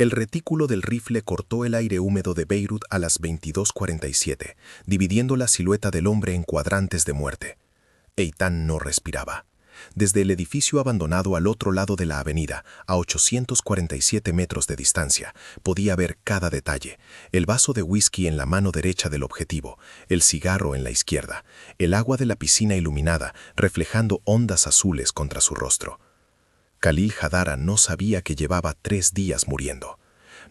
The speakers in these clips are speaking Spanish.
El retículo del rifle cortó el aire húmedo de Beirut a las 22:47, dividiendo la silueta del hombre en cuadrantes de muerte. Eitan no respiraba. Desde el edificio abandonado al otro lado de la avenida, a 847 metros de distancia, podía ver cada detalle: el vaso de whisky en la mano derecha del objetivo, el cigarro en la izquierda, el agua de la piscina iluminada, reflejando ondas azules contra su rostro. Khalil Hadara no sabía que llevaba 3 días muriendo.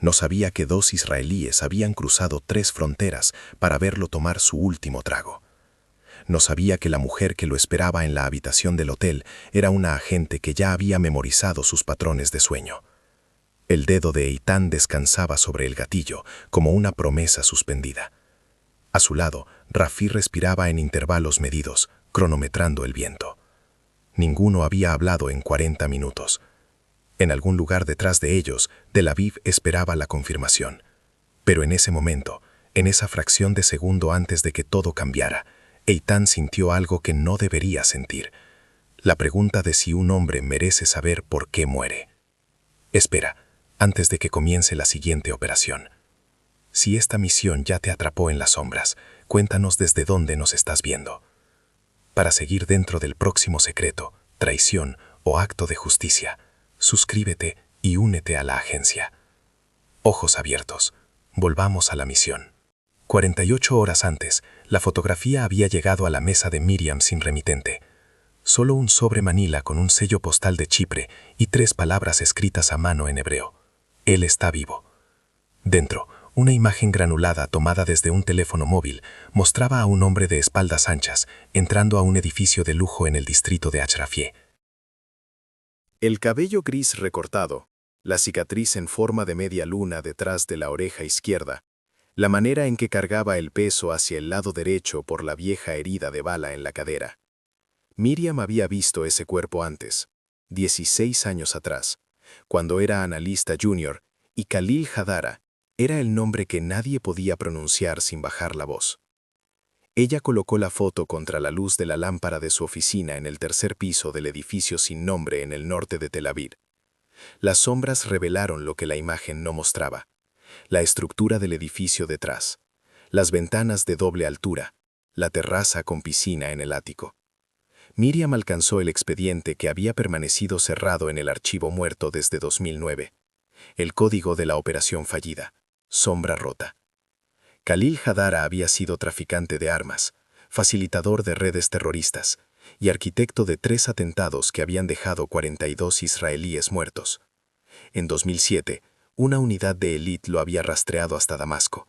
No sabía que 2 israelíes habían cruzado 3 fronteras para verlo tomar su último trago. No sabía que la mujer que lo esperaba en la habitación del hotel era una agente que ya había memorizado sus patrones de sueño. El dedo de Eitan descansaba sobre el gatillo como una promesa suspendida. A su lado, Rafi respiraba en intervalos medidos, cronometrando el viento. Ninguno había hablado en 40 minutos. En algún lugar detrás de ellos, Tel Aviv esperaba la confirmación. Pero en ese momento, en esa fracción de segundo antes de que todo cambiara, Eitan sintió algo que no debería sentir: la pregunta de si un hombre merece saber por qué muere. Espera, antes de que comience la siguiente operación. Si esta misión ya te atrapó en las sombras, cuéntanos desde dónde nos estás viendo. Para seguir dentro del próximo secreto, traición o acto de justicia, suscríbete y únete a la agencia. Ojos abiertos. Volvamos a la misión. 48 horas antes, la fotografía había llegado a la mesa de Miriam sin remitente. Solo un sobre manila con un sello postal de Chipre y 3 palabras escritas a mano en hebreo: Él está vivo. Dentro, una imagen granulada tomada desde un teléfono móvil mostraba a un hombre de espaldas anchas entrando a un edificio de lujo en el distrito de Ashrafie. El cabello gris recortado, la cicatriz en forma de media luna detrás de la oreja izquierda, la manera en que cargaba el peso hacia el lado derecho por la vieja herida de bala en la cadera. Miriam había visto ese cuerpo antes, 16 años atrás, cuando era analista junior, y Khalil Hadara era el nombre que nadie podía pronunciar sin bajar la voz. Ella colocó la foto contra la luz de la lámpara de su oficina en el tercer piso del edificio sin nombre en el norte de Tel Aviv. Las sombras revelaron lo que la imagen no mostraba: la estructura del edificio detrás, las ventanas de doble altura, la terraza con piscina en el ático. Miriam alcanzó el expediente que había permanecido cerrado en el archivo muerto desde 2009. El código de la operación fallida: sombra rota. Khalil Hadara había sido traficante de armas, facilitador de redes terroristas y arquitecto de 3 atentados que habían dejado 42 israelíes muertos. En 2007, una unidad de élite lo había rastreado hasta Damasco.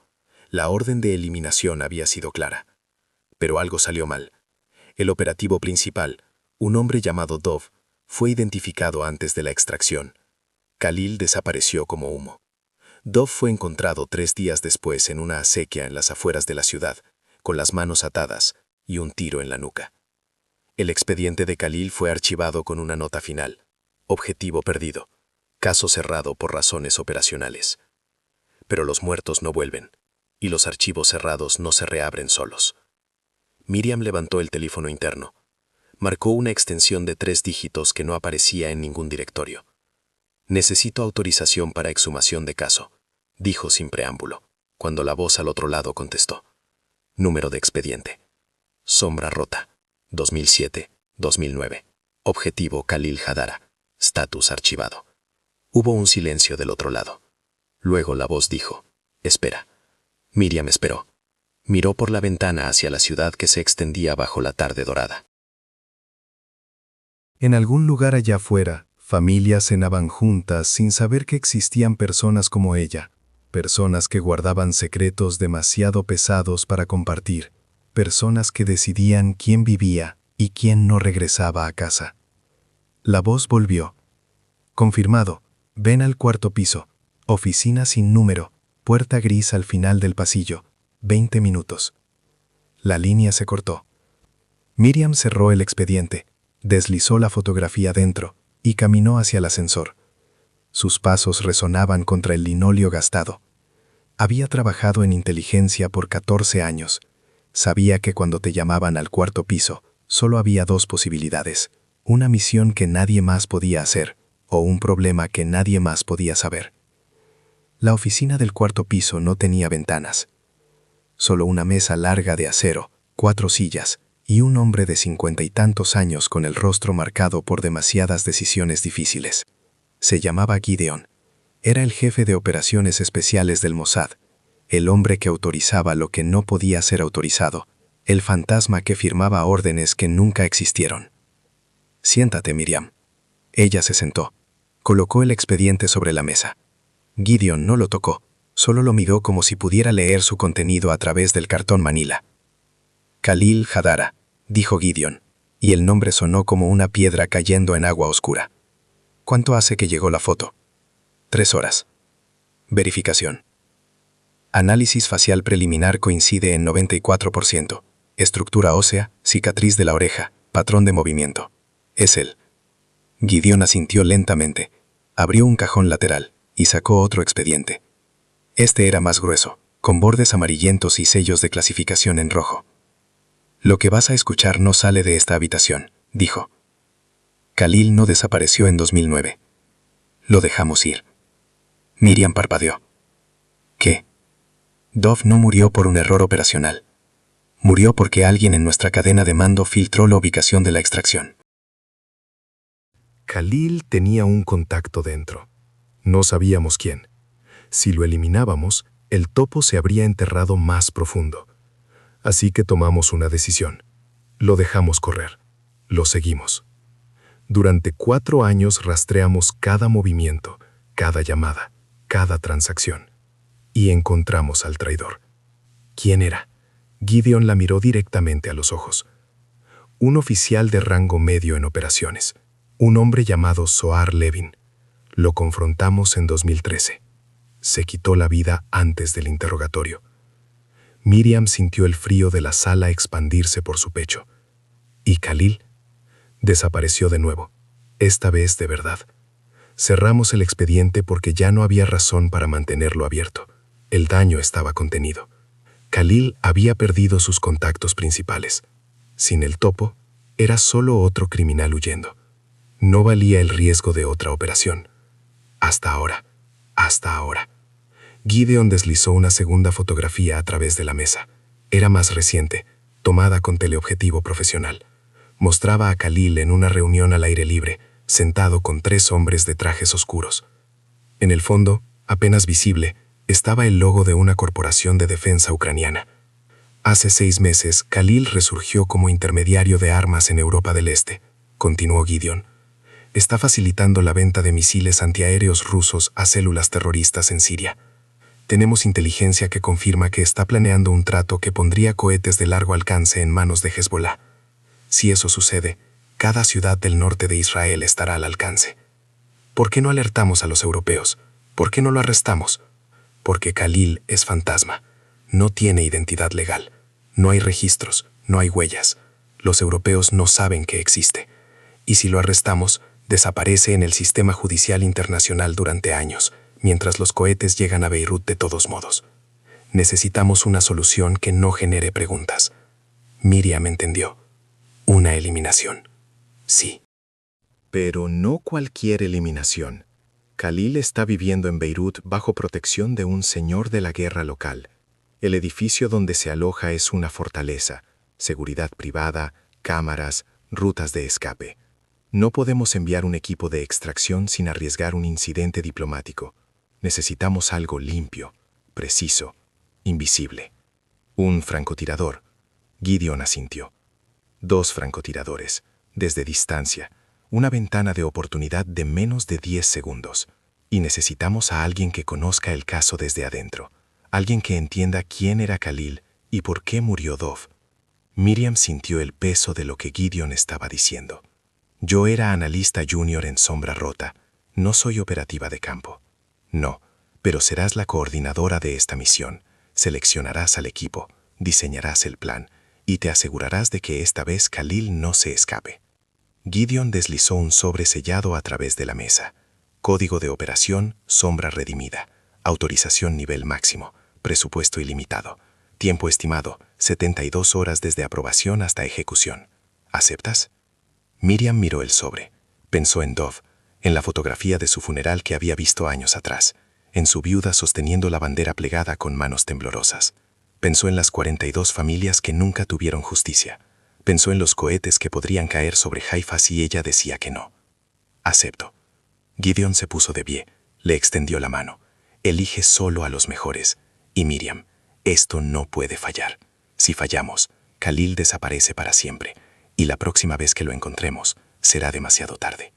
La orden de eliminación había sido clara. Pero algo salió mal. El operativo principal, un hombre llamado Dov, fue identificado antes de la extracción. Khalil desapareció como humo. Dov fue encontrado 3 días después en una acequia en las afueras de la ciudad, con las manos atadas y un tiro en la nuca. El expediente de Khalil fue archivado con una nota final: objetivo perdido. Caso cerrado por razones operacionales. Pero los muertos no vuelven, y los archivos cerrados no se reabren solos. Miriam levantó el teléfono interno. Marcó una extensión de 3 dígitos que no aparecía en ningún directorio. Necesito autorización para exhumación de caso, dijo sin preámbulo, cuando la voz al otro lado contestó. Número de expediente: sombra rota, 2007-2009. Objetivo Khalil Hadara. Status archivado. Hubo un silencio del otro lado. Luego la voz dijo: espera. Miriam esperó. Miró por la ventana hacia la ciudad que se extendía bajo la tarde dorada. En algún lugar allá afuera, familias cenaban juntas sin saber que existían personas como ella, personas que guardaban secretos demasiado pesados para compartir, personas que decidían quién vivía y quién no regresaba a casa. La voz volvió. Confirmado. Ven al 4º piso. Oficina sin número. Puerta gris al final del pasillo. 20 minutos. La línea se cortó. Miriam cerró el expediente, deslizó la fotografía dentro y caminó hacia el ascensor. Sus pasos resonaban contra el linóleo gastado. Había trabajado en inteligencia por 14 años. Sabía que cuando te llamaban al 4º piso, solo había 2 posibilidades: una misión que nadie más podía hacer o un problema que nadie más podía saber. La oficina del cuarto piso no tenía ventanas. Solo una mesa larga de acero, 4 sillas y un hombre de 50 y tantos años con el rostro marcado por demasiadas decisiones difíciles. Se llamaba Gideon. Era el jefe de operaciones especiales del Mossad, el hombre que autorizaba lo que no podía ser autorizado, el fantasma que firmaba órdenes que nunca existieron. «Siéntate, Miriam». Ella se sentó. Colocó el expediente sobre la mesa. Gideon no lo tocó, solo lo miró como si pudiera leer su contenido a través del cartón manila. «Khalil Hadara», dijo Gideon, y el nombre sonó como una piedra cayendo en agua oscura. «¿Cuánto hace que llegó la foto?» 3 horas. Verificación. Análisis facial preliminar coincide en 94%. Estructura ósea, cicatriz de la oreja, patrón de movimiento. Es él. Gideon asintió lentamente. Abrió un cajón lateral y sacó otro expediente. Este era más grueso, con bordes amarillentos y sellos de clasificación en rojo. «Lo que vas a escuchar no sale de esta habitación», dijo. «Khalil no desapareció en 2009. Lo dejamos ir». Miriam parpadeó. «¿Qué?» «Dov no murió por un error operacional. Murió porque alguien en nuestra cadena de mando filtró la ubicación de la extracción». Khalil tenía un contacto dentro. No sabíamos quién. Si lo eliminábamos, el topo se habría enterrado más profundo. Así que tomamos una decisión. Lo dejamos correr. Lo seguimos. Durante 4 años rastreamos cada movimiento, cada llamada, cada transacción. Y encontramos al traidor. ¿Quién era? Gideon la miró directamente a los ojos. Un oficial de rango medio en operaciones. Un hombre llamado Zohar Levin. Lo confrontamos en 2013. Se quitó la vida antes del interrogatorio. Miriam sintió el frío de la sala expandirse por su pecho. ¿Y Khalil? Desapareció de nuevo, esta vez de verdad. Cerramos el expediente porque ya no había razón para mantenerlo abierto. El daño estaba contenido. Khalil había perdido sus contactos principales. Sin el topo, era solo otro criminal huyendo. No valía el riesgo de otra operación. Hasta ahora. Gideon deslizó una segunda fotografía a través de la mesa. Era más reciente, tomada con teleobjetivo profesional. Mostraba a Khalil en una reunión al aire libre, sentado con 3 hombres de trajes oscuros. En el fondo, apenas visible, estaba el logo de una corporación de defensa ucraniana. Hace 6 meses, Khalil resurgió como intermediario de armas en Europa del Este, continuó Gideon. Está facilitando la venta de misiles antiaéreos rusos a células terroristas en Siria. Tenemos inteligencia que confirma que está planeando un trato que pondría cohetes de largo alcance en manos de Hezbollah. Si eso sucede, cada ciudad del norte de Israel estará al alcance. ¿Por qué no alertamos a los europeos? ¿Por qué no lo arrestamos? Porque Khalil es fantasma. No tiene identidad legal. No hay registros, no hay huellas. Los europeos no saben que existe. Y si lo arrestamos, desaparece en el sistema judicial internacional durante años, mientras los cohetes llegan a Beirut de todos modos. Necesitamos una solución que no genere preguntas. Miriam entendió. Una eliminación. Sí. Pero no cualquier eliminación. Khalil está viviendo en Beirut bajo protección de un señor de la guerra local. El edificio donde se aloja es una fortaleza, seguridad privada, cámaras, rutas de escape. No podemos enviar un equipo de extracción sin arriesgar un incidente diplomático. Necesitamos algo limpio, preciso, invisible. Un francotirador. Gideon asintió. 2 francotiradores, desde distancia, una ventana de oportunidad de menos de 10 segundos. Y necesitamos a alguien que conozca el caso desde adentro, alguien que entienda quién era Khalil y por qué murió Dov. Miriam sintió el peso de lo que Gideon estaba diciendo. Yo era analista junior en Sombra Rota, no soy operativa de campo. No, pero serás la coordinadora de esta misión, seleccionarás al equipo, diseñarás el plan y te asegurarás de que esta vez Khalil no se escape. Gideon deslizó un sobre sellado a través de la mesa. Código de operación, Sombra Redimida. Autorización nivel máximo. Presupuesto ilimitado. Tiempo estimado, 72 horas desde aprobación hasta ejecución. ¿Aceptas? Miriam miró el sobre. Pensó en Dov, en la fotografía de su funeral que había visto años atrás. en su viuda sosteniendo la bandera plegada con manos temblorosas. Pensó en las 42 familias que nunca tuvieron justicia. Pensó en los cohetes que podrían caer sobre Haifa si ella decía que no. Acepto. Gideon se puso de pie, le extendió la mano. Elige solo a los mejores. Y Miriam, esto no puede fallar. Si fallamos, Khalil desaparece para siempre, y la próxima vez que lo encontremos, será demasiado tarde.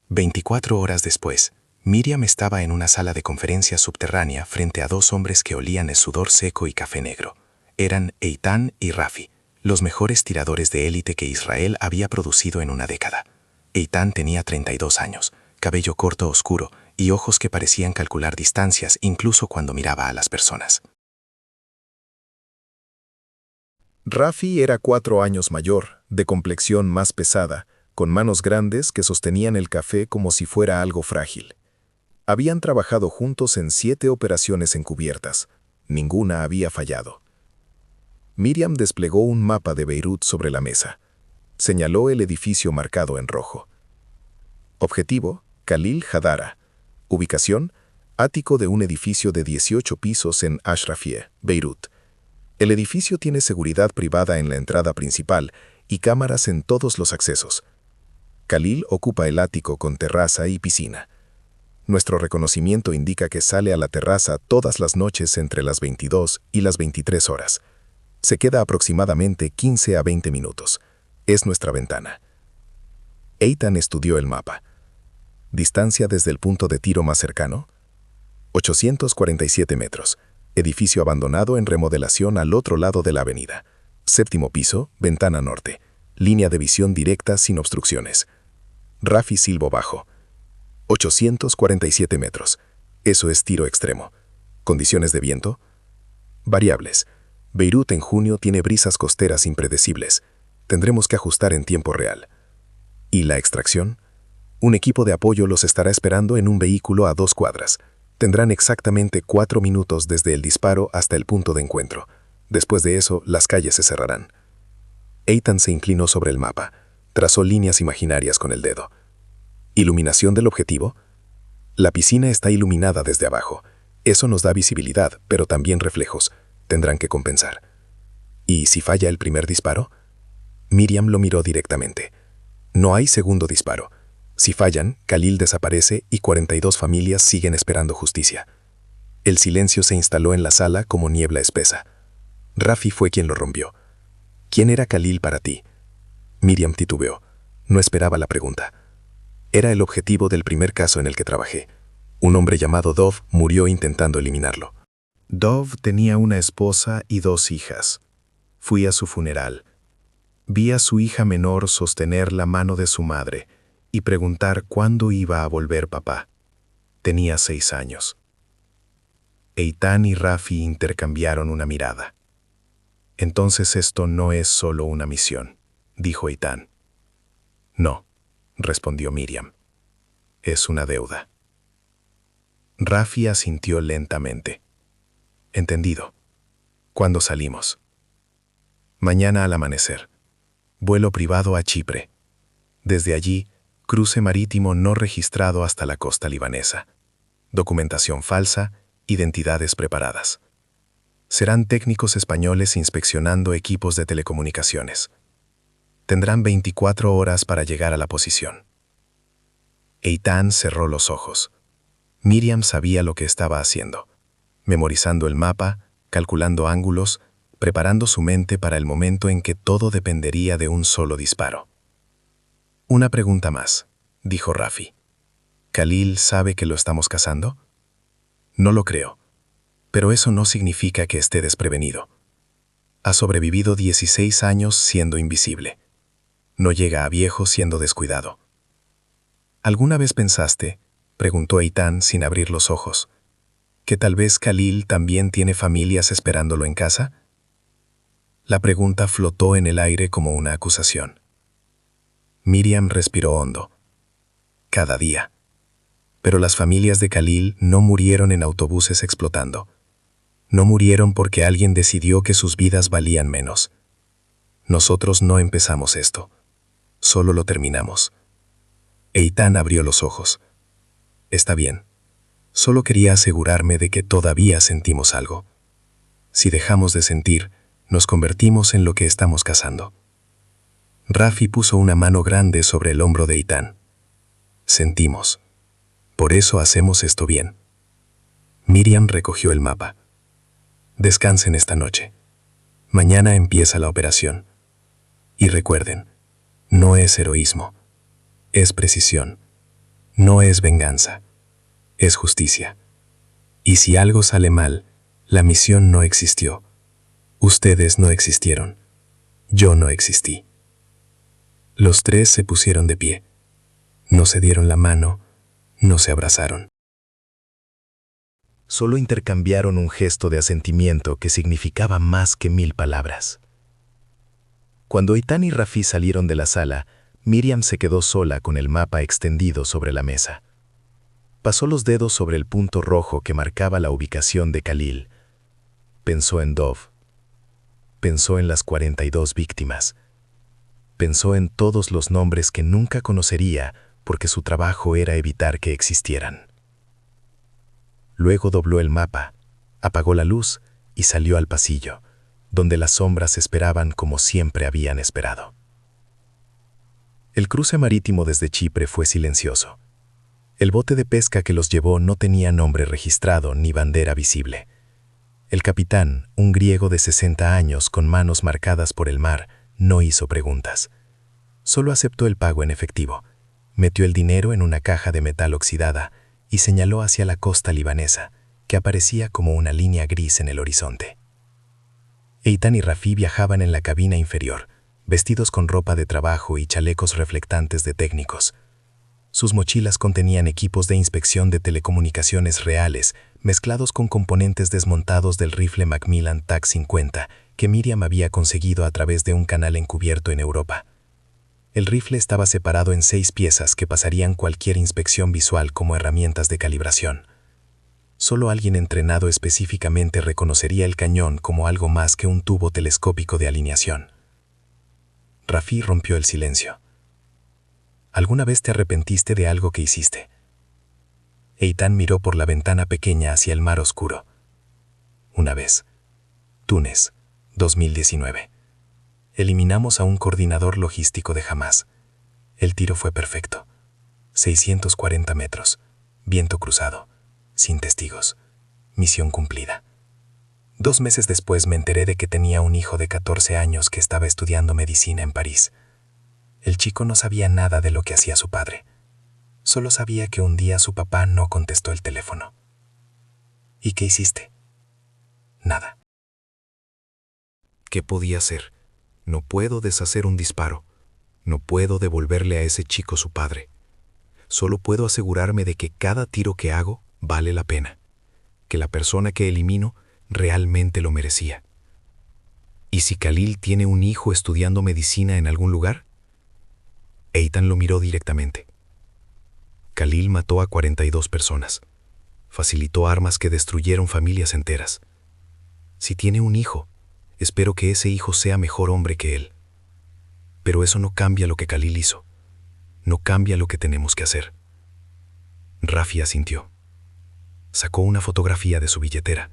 24 horas después, Miriam estaba en una sala de conferencias subterránea frente a dos hombres que olían el sudor seco y café negro. Eran Eitan y Rafi, los mejores tiradores de élite que Israel había producido en una década. Eitan tenía 32 años, cabello corto oscuro y ojos que parecían calcular distancias incluso cuando miraba a las personas. Rafi era 4 años mayor, de complexión más pesada, con manos grandes que sostenían el café como si fuera algo frágil. Habían trabajado juntos en 7 operaciones encubiertas. Ninguna había fallado. Miriam desplegó un mapa de Beirut sobre la mesa. Señaló el edificio marcado en rojo. Objetivo: Khalil Hadara. Ubicación: ático de un edificio de 18 pisos en Ashrafie, Beirut. El edificio tiene seguridad privada en la entrada principal y cámaras en todos los accesos. Khalil ocupa el ático con terraza y piscina. Nuestro reconocimiento indica que sale a la terraza todas las noches entre las 22 y las 23 horas. Se queda aproximadamente 15 a 20 minutos. Es nuestra ventana. Eitan estudió el mapa. Distancia desde el punto de tiro más cercano: 847 metros. Edificio abandonado en remodelación al otro lado de la avenida. 7º piso, ventana norte. Línea de visión directa sin obstrucciones. Rafi silbó bajo. 847 metros. Eso es tiro extremo. Condiciones de viento: variables. Beirut en junio tiene brisas costeras impredecibles. Tendremos que ajustar en tiempo real. ¿Y la extracción? Un equipo de apoyo los estará esperando en un vehículo a 2 cuadras. Tendrán exactamente 4 minutos desde el disparo hasta el punto de encuentro. Después de eso, las calles se cerrarán. Eitan se inclinó sobre el mapa. Trazó líneas imaginarias con el dedo. ¿Iluminación del objetivo? La piscina está iluminada desde abajo. Eso nos da visibilidad, pero también reflejos. Tendrán que compensar. ¿Y si falla el primer disparo? Miriam lo miró directamente. No hay segundo disparo. Si fallan, Khalil desaparece y 42 familias siguen esperando justicia. El silencio se instaló en la sala como niebla espesa. Rafi fue quien lo rompió. ¿Quién era Khalil para ti? Miriam titubeó. No esperaba la pregunta. Era el objetivo del primer caso en el que trabajé. Un hombre llamado Dov murió intentando eliminarlo. Dov tenía una esposa y 2 hijas. Fui a su funeral. Vi a su hija menor sostener la mano de su madre y preguntar cuándo iba a volver papá. Tenía 6 años. Eitan y Rafi intercambiaron una mirada. Entonces esto no es solo una misión, dijo Eitan. No, respondió Miriam. Es una deuda. Rafi asintió lentamente. Entendido. ¿Cuándo salimos? Mañana al amanecer. Vuelo privado a Chipre. Desde allí, cruce marítimo no registrado hasta la costa libanesa. Documentación falsa, identidades preparadas. Serán técnicos españoles inspeccionando equipos de telecomunicaciones. Tendrán 24 horas para llegar a la posición. Eitan cerró los ojos. Miriam sabía lo que estaba haciendo, memorizando el mapa, calculando ángulos, preparando su mente para el momento en que todo dependería de un solo disparo. Una pregunta más, dijo Rafi. ¿Khalil sabe que lo estamos cazando? No lo creo, pero eso no significa que esté desprevenido. Ha sobrevivido 16 años siendo invisible. No llega a viejo siendo descuidado. ¿Alguna vez pensaste, preguntó Eitan sin abrir los ojos, que tal vez Khalil también tiene familias esperándolo en casa? La pregunta flotó en el aire como una acusación. Miriam respiró hondo. Cada día. Pero las familias de Khalil no murieron en autobuses explotando. No murieron porque alguien decidió que sus vidas valían menos. Nosotros no empezamos esto. Solo lo terminamos. Eitan abrió los ojos. Está bien. Solo quería asegurarme de que todavía sentimos algo. Si dejamos de sentir, nos convertimos en lo que estamos cazando. Rafi puso una mano grande sobre el hombro de Eitan. Sentimos. Por eso hacemos esto bien. Miriam recogió el mapa. Descansen esta noche. Mañana empieza la operación. Y recuerden, no es heroísmo, es precisión. No es venganza, es justicia. Y si algo sale mal, la misión no existió. Ustedes no existieron. Yo no existí. Los tres se pusieron de pie. No se dieron la mano, no se abrazaron. Solo intercambiaron un gesto de asentimiento que significaba más que 1000 palabras. Cuando Eitan y Rafi salieron de la sala, Miriam se quedó sola con el mapa extendido sobre la mesa. Pasó los dedos sobre el punto rojo que marcaba la ubicación de Khalil. Pensó en Dov. Pensó en las 42 víctimas. Pensó en todos los nombres que nunca conocería porque su trabajo era evitar que existieran. Luego dobló el mapa, apagó la luz y salió al pasillo, donde las sombras esperaban como siempre habían esperado. El cruce marítimo desde Chipre fue silencioso. El bote de pesca que los llevó no tenía nombre registrado ni bandera visible. El capitán, un griego de 60 años con manos marcadas por el mar, no hizo preguntas. Solo aceptó el pago en efectivo, metió el dinero en una caja de metal oxidada y señaló hacia la costa libanesa, que aparecía como una línea gris en el horizonte. Eitan y Rafi viajaban en la cabina inferior, vestidos con ropa de trabajo y chalecos reflectantes de técnicos. Sus mochilas contenían equipos de inspección de telecomunicaciones reales, mezclados con componentes desmontados del rifle Macmillan TAC-50 que Miriam había conseguido a través de un canal encubierto en Europa. El rifle estaba separado en 6 piezas que pasarían cualquier inspección visual como herramientas de calibración. Solo alguien entrenado específicamente reconocería el cañón como algo más que un tubo telescópico de alineación. Rafi rompió el silencio. ¿Alguna vez te arrepentiste de algo que hiciste? Eitan miró por la ventana pequeña hacia el mar oscuro. Una vez. Túnez, 2019. Eliminamos a un coordinador logístico de Hamás. El tiro fue perfecto. 640 metros. Viento cruzado. Sin testigos. Misión cumplida. 2 meses después me enteré de que tenía un hijo de 14 años que estaba estudiando medicina en París. El chico no sabía nada de lo que hacía su padre. Solo sabía que un día su papá no contestó el teléfono. ¿Y qué hiciste? Nada. ¿Qué podía hacer? No puedo deshacer un disparo. No puedo devolverle a ese chico su padre. Solo puedo asegurarme de que cada tiro que hago vale la pena. Que la persona que elimino realmente lo merecía. ¿Y si Khalil tiene un hijo estudiando medicina en algún lugar? Eitan lo miró directamente. Khalil mató a 42 personas. Facilitó armas que destruyeron familias enteras. Si tiene un hijo, espero que ese hijo sea mejor hombre que él. Pero eso no cambia lo que Khalil hizo. No cambia lo que tenemos que hacer. Rafi asintió. Sacó una fotografía de su billetera.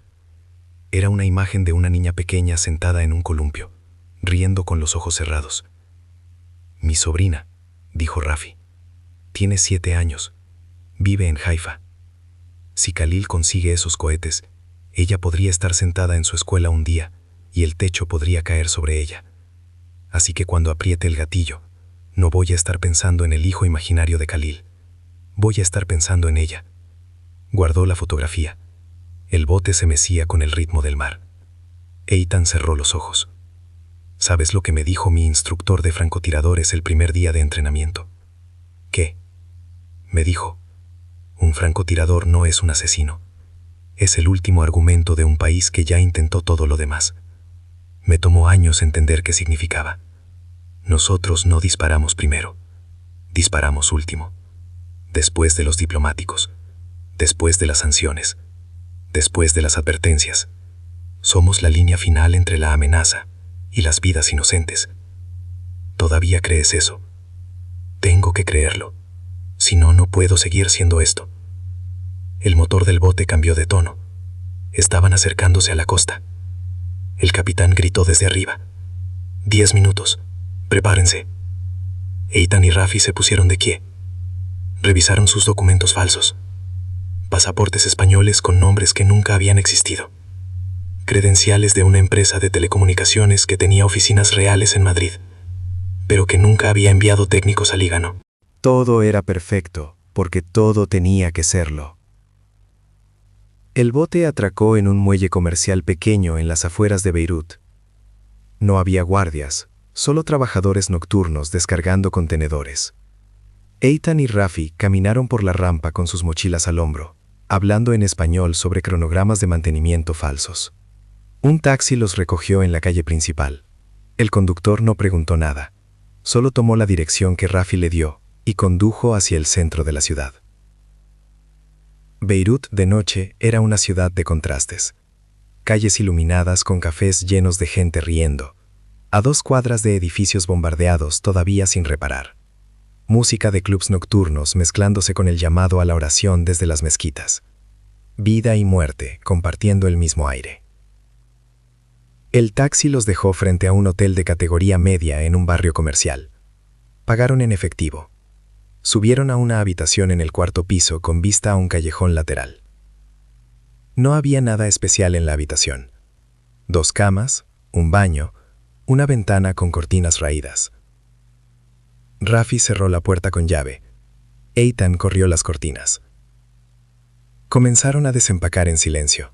Era una imagen de una niña pequeña sentada en un columpio, riendo con los ojos cerrados. Mi sobrina, dijo Rafi. Tiene 7 años. Vive en Haifa. Si Khalil consigue esos cohetes, ella podría estar sentada en su escuela un día y el techo podría caer sobre ella. Así que cuando apriete el gatillo, no voy a estar pensando en el hijo imaginario de Khalil. Voy a estar pensando en ella. Guardó la fotografía. El bote se mecía con el ritmo del mar. Eitan cerró los ojos. ¿Sabes lo que me dijo mi instructor de francotiradores el primer día de entrenamiento? ¿Qué? Me dijo, un francotirador no es un asesino. Es el último argumento de un país que ya intentó todo lo demás. Me tomó años entender qué significaba. Nosotros no disparamos primero. Disparamos último. Después de los diplomáticos. Después de las sanciones. Después de las advertencias. Somos la línea final entre la amenaza y las vidas inocentes. ¿Todavía crees eso? Tengo que creerlo. Si no, no puedo seguir siendo esto. El motor del bote cambió de tono. Estaban acercándose a la costa. El capitán gritó desde arriba. 10 minutos. Prepárense. Eitan y Raffi se pusieron de pie. Revisaron sus documentos falsos. Pasaportes españoles con nombres que nunca habían existido. Credenciales de una empresa de telecomunicaciones que tenía oficinas reales en Madrid, pero que nunca había enviado técnicos a Lígano. Todo era perfecto, porque todo tenía que serlo. El bote atracó en un muelle comercial pequeño en las afueras de Beirut. No había guardias, solo trabajadores nocturnos descargando contenedores. Eitan y Raffi caminaron por la rampa con sus mochilas al hombro, hablando en español sobre cronogramas de mantenimiento falsos. Un taxi los recogió en la calle principal. El conductor no preguntó nada, solo tomó la dirección que Raffi le dio y condujo hacia el centro de la ciudad. Beirut de noche era una ciudad de contrastes. Calles iluminadas con cafés llenos de gente riendo, a 2 cuadras de edificios bombardeados todavía sin reparar. Música de clubs nocturnos mezclándose con el llamado a la oración desde las mezquitas. Vida y muerte compartiendo el mismo aire. El taxi los dejó frente a un hotel de categoría media en un barrio comercial. Pagaron en efectivo. Subieron a una habitación en el 4º piso con vista a un callejón lateral. No había nada especial en la habitación. 2 camas, un baño, una ventana con cortinas raídas. Raffi cerró la puerta con llave. Eitan corrió las cortinas. Comenzaron a desempacar en silencio.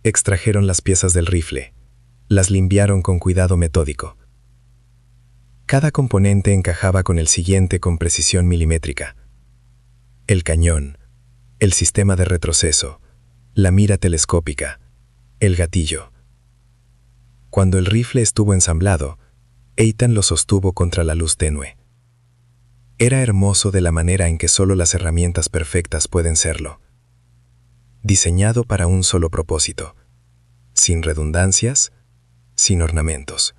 Extrajeron las piezas del rifle. Las limpiaron con cuidado metódico. Cada componente encajaba con el siguiente con precisión milimétrica. El cañón, el sistema de retroceso, la mira telescópica, el gatillo. Cuando el rifle estuvo ensamblado, Eitan lo sostuvo contra la luz tenue. Era hermoso de la manera en que solo las herramientas perfectas pueden serlo. Diseñado para un solo propósito, sin redundancias, sin ornamentos.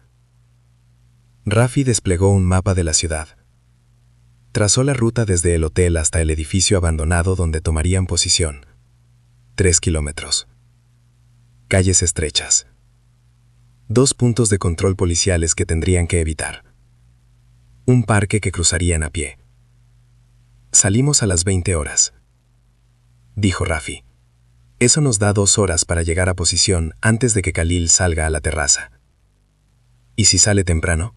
Raffi desplegó un mapa de la ciudad. Trazó la ruta desde el hotel hasta el edificio abandonado donde tomarían posición. 3 kilómetros. Calles estrechas. 2 puntos de control policiales que tendrían que evitar. Un parque que cruzarían a pie. Salimos a las 20 horas. Dijo Raffi. Eso nos da 2 horas para llegar a posición antes de que Khalil salga a la terraza. ¿Y si sale temprano?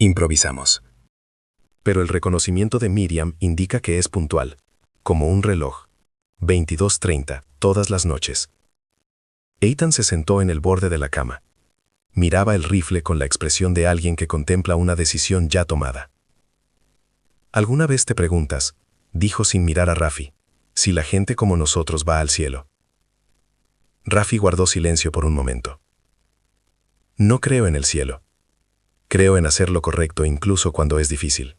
Improvisamos. Pero el reconocimiento de Miriam indica que es puntual, como un reloj. 22:30, todas las noches. Eitan se sentó en el borde de la cama. Miraba el rifle con la expresión de alguien que contempla una decisión ya tomada. ¿Alguna vez te preguntas, dijo sin mirar a Raffi, si la gente como nosotros va al cielo? Raffi guardó silencio por un momento. No creo en el cielo. Creo en hacer lo correcto incluso cuando es difícil.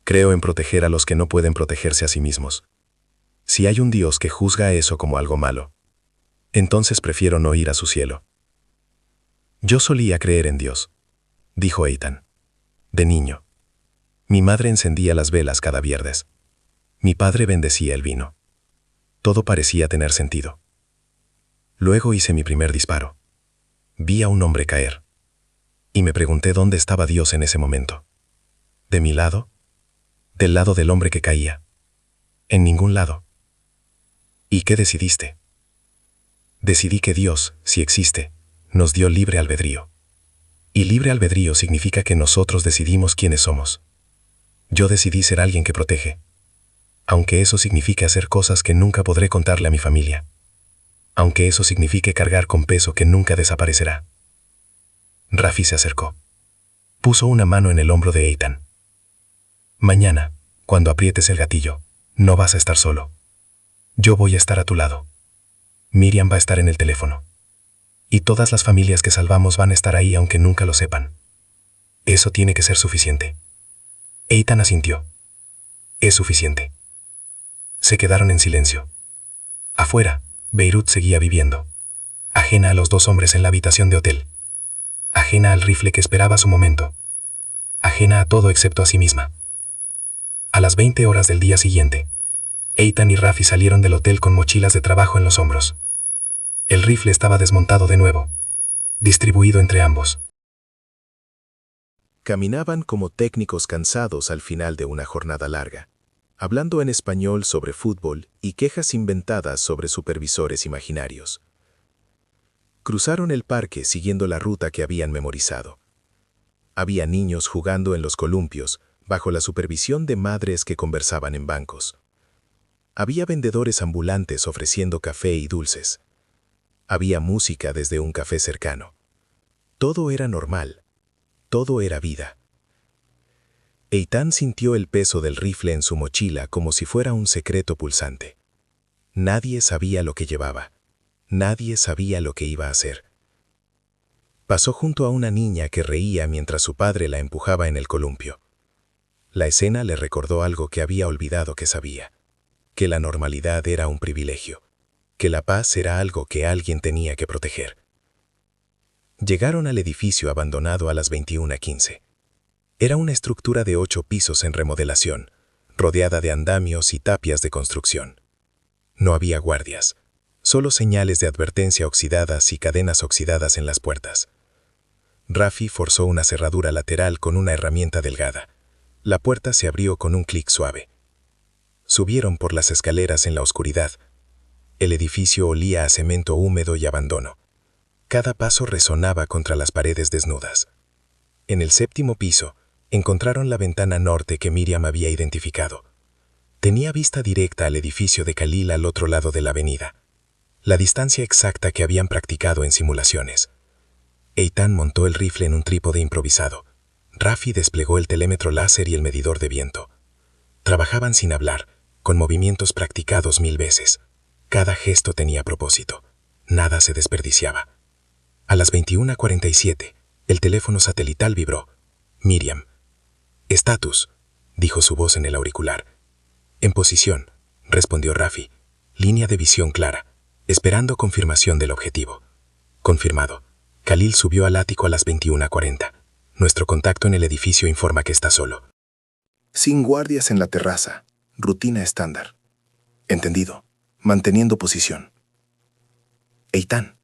Creo en proteger a los que no pueden protegerse a sí mismos. Si hay un Dios que juzga eso como algo malo, entonces prefiero no ir a su cielo. Yo solía creer en Dios, dijo Eitan. De niño. Mi madre encendía las velas cada viernes. Mi padre bendecía el vino. Todo parecía tener sentido. Luego hice mi primer disparo. Vi a un hombre caer. Y me pregunté dónde estaba Dios en ese momento. ¿De mi lado? ¿Del lado del hombre que caía? En ningún lado. ¿Y qué decidiste? Decidí que Dios, si existe, nos dio libre albedrío. Y libre albedrío significa que nosotros decidimos quiénes somos. Yo decidí ser alguien que protege. Aunque eso signifique hacer cosas que nunca podré contarle a mi familia. Aunque eso signifique cargar con peso que nunca desaparecerá. Raffi se acercó. Puso una mano en el hombro de Eitan. Mañana, cuando aprietes el gatillo, no vas a estar solo. Yo voy a estar a tu lado. Miriam va a estar en el teléfono. Y todas las familias que salvamos van a estar ahí aunque nunca lo sepan. Eso tiene que ser suficiente. Eitan asintió. Es suficiente. Se quedaron en silencio. Afuera, Beirut seguía viviendo. Ajena a los 2 hombres en la habitación de hotel. Ajena al rifle que esperaba su momento. Ajena a todo excepto a sí misma. A las 20 horas del día siguiente, Eitan y Rafi salieron del hotel con mochilas de trabajo en los hombros. El rifle estaba desmontado de nuevo, distribuido entre ambos. Caminaban como técnicos cansados al final de una jornada larga, hablando en español sobre fútbol y quejas inventadas sobre supervisores imaginarios. Cruzaron el parque siguiendo la ruta que habían memorizado. Había niños jugando en los columpios, bajo la supervisión de madres que conversaban en bancos. Había vendedores ambulantes ofreciendo café y dulces. Había música desde un café cercano. Todo era normal. Todo era vida. Eitan sintió el peso del rifle en su mochila como si fuera un secreto pulsante. Nadie sabía lo que llevaba. Nadie sabía lo que iba a hacer. Pasó junto a una niña que reía mientras su padre la empujaba en el columpio. La escena le recordó algo que había olvidado que sabía: que la normalidad era un privilegio, que la paz era algo que alguien tenía que proteger. Llegaron al edificio abandonado a las 21:15. Era una estructura de 8 pisos en remodelación, rodeada de andamios y tapias de construcción. No había guardias, solo señales de advertencia oxidadas y cadenas oxidadas en las puertas. Rafi forzó una cerradura lateral con una herramienta delgada. La puerta se abrió con un clic suave. Subieron por las escaleras en la oscuridad. El edificio olía a cemento húmedo y abandono. Cada paso resonaba contra las paredes desnudas. En el 7º piso, encontraron la ventana norte que Miriam había identificado. Tenía vista directa al edificio de Khalil al otro lado de la avenida, la distancia exacta que habían practicado en simulaciones. Eitan montó el rifle en un trípode improvisado. Rafi desplegó el telémetro láser y el medidor de viento. Trabajaban sin hablar, con movimientos practicados 1000 veces. Cada gesto tenía propósito. Nada se desperdiciaba. A las 21:47, el teléfono satelital vibró. Miriam. «Estatus», dijo su voz en el auricular. «En posición», respondió Rafi. «Línea de visión clara, esperando confirmación del objetivo». «Confirmado. Khalil subió al ático a las 21:40. Nuestro contacto en el edificio informa que está solo». Sin guardias en la terraza. Rutina estándar. Entendido. Manteniendo posición. «Eitan»,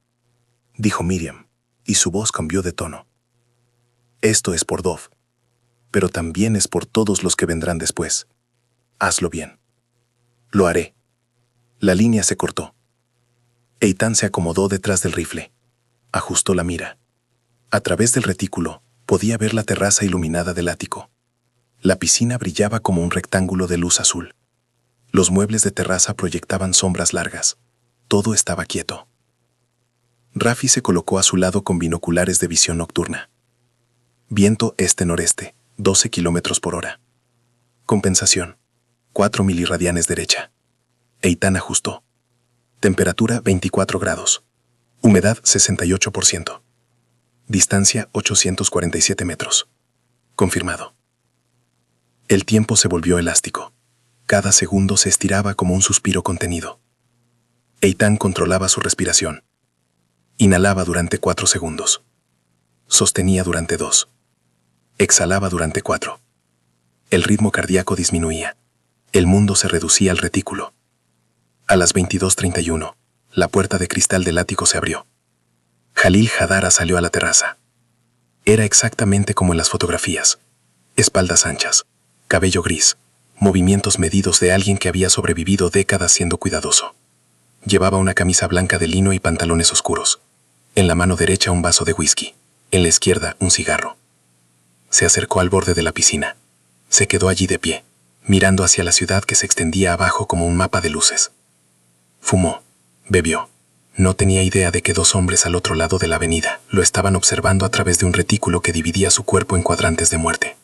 dijo Miriam, y su voz cambió de tono. «Esto es por Dov, pero también es por todos los que vendrán después. Hazlo bien». «Lo haré». La línea se cortó. Eitan se acomodó detrás del rifle. Ajustó la mira. A través del retículo, podía ver la terraza iluminada del ático. La piscina brillaba como un rectángulo de luz azul. Los muebles de terraza proyectaban sombras largas. Todo estaba quieto. Rafi se colocó a su lado con binoculares de visión nocturna. Viento este-noreste, 12 kilómetros por hora. Compensación, 4 milirradianes derecha. Eitan ajustó. Temperatura 24 grados. Humedad 68%. Distancia 847 metros. Confirmado. El tiempo se volvió elástico. Cada segundo se estiraba como un suspiro contenido. Eitan controlaba su respiración. Inhalaba durante 4 segundos. Sostenía durante 2. Exhalaba durante 4. El ritmo cardíaco disminuía. El mundo se reducía al retículo. A las 22:31, la puerta de cristal del ático se abrió. Khalil Hadara salió a la terraza. Era exactamente como en las fotografías. Espaldas anchas, cabello gris, movimientos medidos de alguien que había sobrevivido décadas siendo cuidadoso. Llevaba una camisa blanca de lino y pantalones oscuros. En la mano derecha un vaso de whisky, en la izquierda un cigarro. Se acercó al borde de la piscina. Se quedó allí de pie, mirando hacia la ciudad que se extendía abajo como un mapa de luces. Fumó, bebió. No tenía idea de que 2 hombres al otro lado de la avenida lo estaban observando a través de un retículo que dividía su cuerpo en cuadrantes de muerte.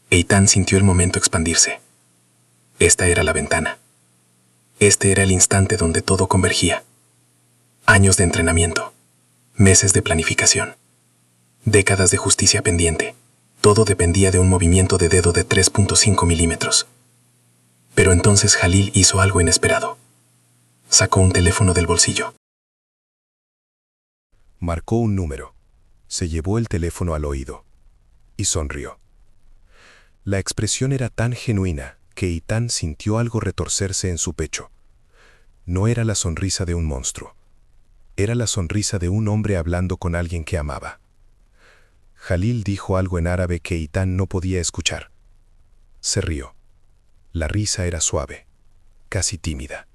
Eitan sintió el momento expandirse. Esta era la ventana. Este era el instante donde todo convergía. Años de entrenamiento, meses de planificación, décadas de justicia pendiente. Todo dependía de un movimiento de dedo de 3.5 milímetros. Pero entonces Khalil hizo algo inesperado. Sacó un teléfono del bolsillo. Marcó un número. Se llevó el teléfono al oído. Y sonrió. La expresión era tan genuina que Eitan sintió algo retorcerse en su pecho. No era la sonrisa de un monstruo. Era la sonrisa de un hombre hablando con alguien que amaba. Jalil dijo algo en árabe que Eitan no podía escuchar. Se rió. La risa era suave, casi tímida.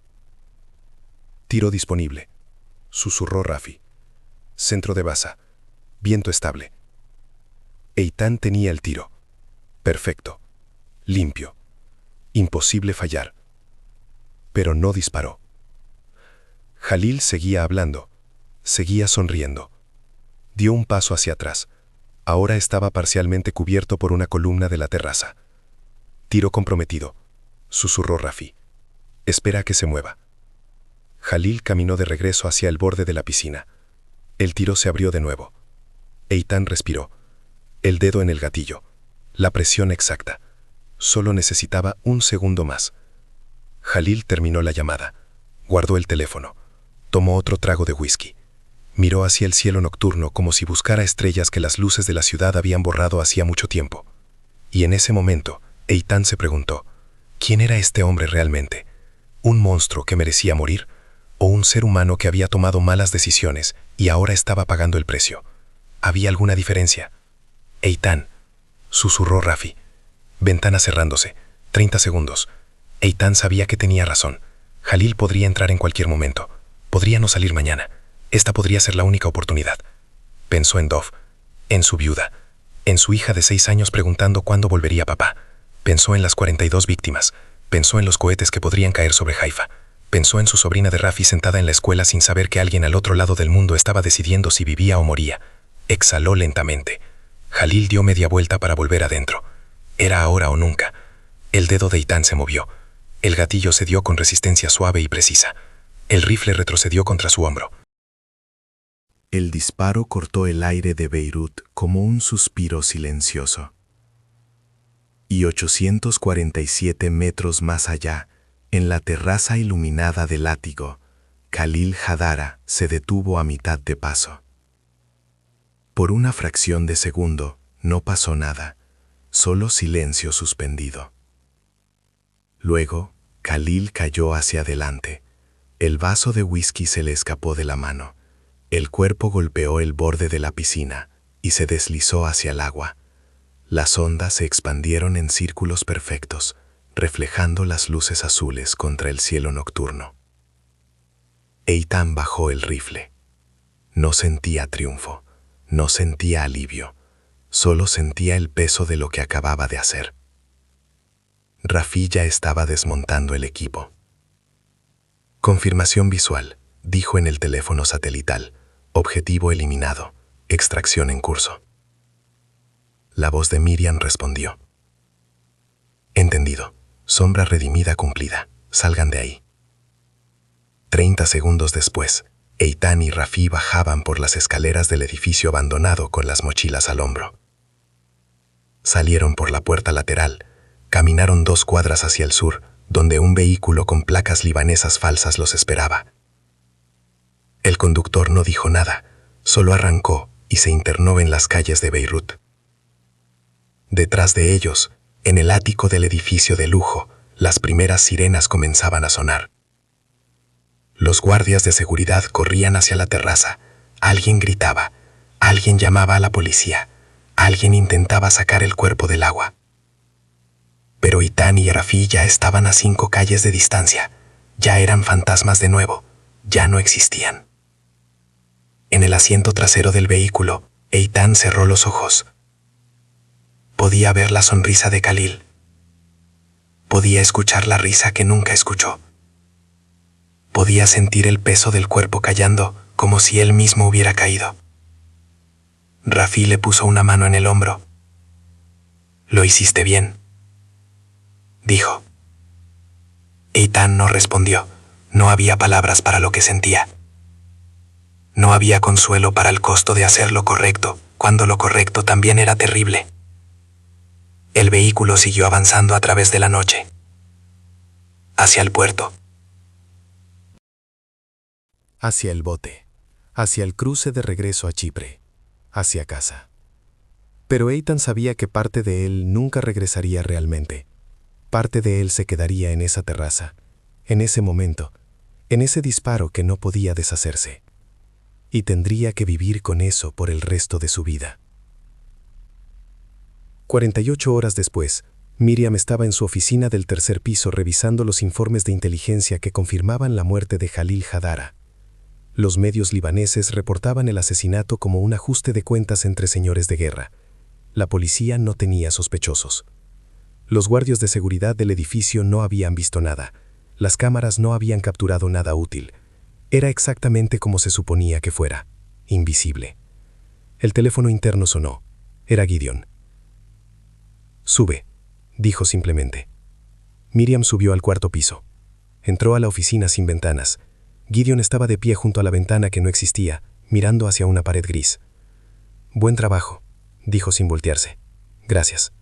Tiro disponible, susurró Rafi. Centro de baza, viento estable. Eitan tenía el tiro. Perfecto, limpio, imposible fallar. Pero no disparó. Jalil seguía hablando, seguía sonriendo. Dio un paso hacia atrás. Ahora estaba parcialmente cubierto por una columna de la terraza. Tiro comprometido, susurró Rafi. Espera a que se mueva. Jalil caminó de regreso hacia el borde de la piscina. El tiro se abrió de nuevo. Eitan respiró. El dedo en el gatillo. La presión exacta. Solo necesitaba un segundo más. Jalil terminó la llamada. Guardó el teléfono. Tomó otro trago de whisky. Miró hacia el cielo nocturno como si buscara estrellas que las luces de la ciudad habían borrado hacía mucho tiempo. Y en ese momento, Eitan se preguntó, ¿quién era este hombre realmente? ¿Un monstruo que merecía morir? ¿O un ser humano que había tomado malas decisiones y ahora estaba pagando el precio? ¿Había alguna diferencia? Eitan, susurró Rafi. Ventana cerrándose. 30 segundos. Eitan sabía que tenía razón. Jalil podría entrar en cualquier momento. Podría no salir mañana. Esta podría ser la única oportunidad. Pensó en Dov, en su viuda, en su hija de 6 años preguntando cuándo volvería papá. Pensó en las 42 víctimas. Pensó en los cohetes que podrían caer sobre Haifa. Pensó en su sobrina de Rafi sentada en la escuela sin saber que alguien al otro lado del mundo estaba decidiendo si vivía o moría. Exhaló lentamente. Jalil dio media vuelta para volver adentro. Era ahora o nunca. El dedo de Eitan se movió. El gatillo se dio con resistencia suave y precisa. El rifle retrocedió contra su hombro. El disparo cortó el aire de Beirut como un suspiro silencioso. Y 847 metros más allá, en la terraza iluminada del látigo, Khalil Hadara se detuvo a mitad de paso. Por una fracción de segundo no pasó nada, solo silencio suspendido. Luego, Khalil cayó hacia adelante. El vaso de whisky se le escapó de la mano. El cuerpo golpeó el borde de la piscina y se deslizó hacia el agua. Las ondas se expandieron en círculos perfectos, reflejando las luces azules contra el cielo nocturno. Eitan bajó el rifle. No sentía triunfo, no sentía alivio, solo sentía el peso de lo que acababa de hacer. Rafi ya estaba desmontando el equipo. Confirmación visual, dijo en el teléfono satelital. Objetivo eliminado. Extracción en curso. La voz de Miriam respondió. Entendido. Sombra redimida cumplida. Salgan de ahí. 30 segundos después, Eitan y Rafi bajaban por las escaleras del edificio abandonado con las mochilas al hombro. Salieron por la puerta lateral, caminaron 2 cuadras hacia el sur, donde un vehículo con placas libanesas falsas los esperaba. El conductor no dijo nada, solo arrancó y se internó en las calles de Beirut. Detrás de ellos, en el ático del edificio de lujo, las primeras sirenas comenzaban a sonar. Los guardias de seguridad corrían hacia la terraza. Alguien gritaba, alguien llamaba a la policía, alguien intentaba sacar el cuerpo del agua. Pero Eitan y Rafi ya estaban a 5 calles de distancia. Ya eran fantasmas de nuevo, ya no existían. En el asiento trasero del vehículo, Eitan cerró los ojos. Podía ver la sonrisa de Khalil. Podía escuchar la risa que nunca escuchó. Podía sentir el peso del cuerpo cayendo, como si él mismo hubiera caído. Rafi le puso una mano en el hombro. «Lo hiciste bien», dijo. Eitan no respondió. No había palabras para lo que sentía. No había consuelo para el costo de hacer lo correcto, cuando lo correcto también era terrible. El vehículo siguió avanzando a través de la noche, hacia el puerto. Hacia el bote, hacia el cruce de regreso a Chipre, hacia casa. Pero Eitan sabía que parte de él nunca regresaría realmente. Parte de él se quedaría en esa terraza, en ese momento, en ese disparo que no podía deshacerse. Y tendría que vivir con eso por el resto de su vida. 48 horas después, Miriam estaba en su oficina del tercer piso revisando los informes de inteligencia que confirmaban la muerte de Jalil Hadara. Los medios libaneses reportaban el asesinato como un ajuste de cuentas entre señores de guerra. La policía no tenía sospechosos. Los guardias de seguridad del edificio no habían visto nada. Las cámaras no habían capturado nada útil. Era exactamente como se suponía que fuera, invisible. El teléfono interno sonó. Era Gideon. «Sube», dijo simplemente. Miriam subió al cuarto piso. Entró a la oficina sin ventanas. Gideon estaba de pie junto a la ventana que no existía, mirando hacia una pared gris. «Buen trabajo», dijo sin voltearse. «Gracias».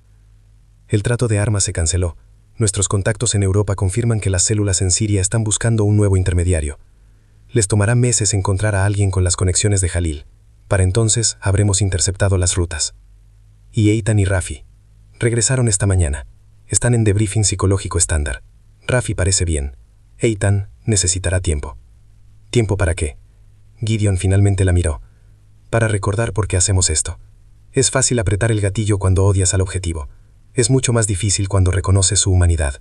El trato de armas se canceló. Nuestros contactos en Europa confirman que las células en Siria están buscando un nuevo intermediario. Les tomará meses encontrar a alguien con las conexiones de Jalil. Para entonces habremos interceptado las rutas. Y Eitan y Rafi regresaron esta mañana. Están en debriefing psicológico estándar. Rafi parece bien. Eitan necesitará tiempo. ¿Tiempo para qué? Gideon finalmente la miró. Para recordar por qué hacemos esto. Es fácil apretar el gatillo cuando odias al objetivo. Es mucho más difícil cuando reconoces su humanidad.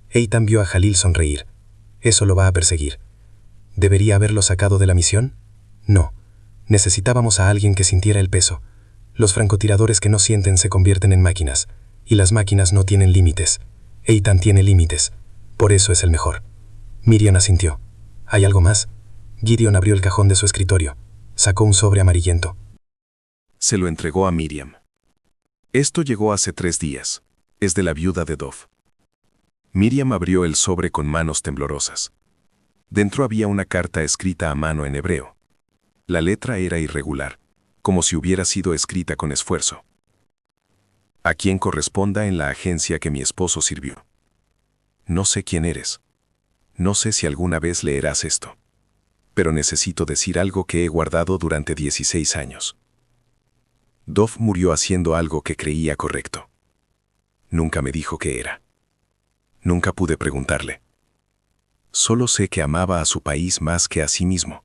Eitan vio a Jalil sonreír. Eso lo va a perseguir. ¿Debería haberlo sacado de la misión? No. Necesitábamos a alguien que sintiera el peso. Los francotiradores que no sienten se convierten en máquinas, y las máquinas no tienen límites. Eitan tiene límites. Por eso es el mejor. Miriam asintió. ¿Hay algo más? Gideon abrió el cajón de su escritorio. Sacó un sobre amarillento. Se lo entregó a Miriam. Esto llegó hace 3 días. Es de la viuda de Dov. Miriam abrió el sobre con manos temblorosas. Dentro había una carta escrita a mano en hebreo. La letra era irregular, como si hubiera sido escrita con esfuerzo. A quien corresponda en la agencia que mi esposo sirvió. No sé quién eres. No sé si alguna vez leerás esto. Pero necesito decir algo que he guardado durante 16 años. Dov murió haciendo algo que creía correcto. Nunca me dijo qué era. Nunca pude preguntarle. Solo sé que amaba a su país más que a sí mismo.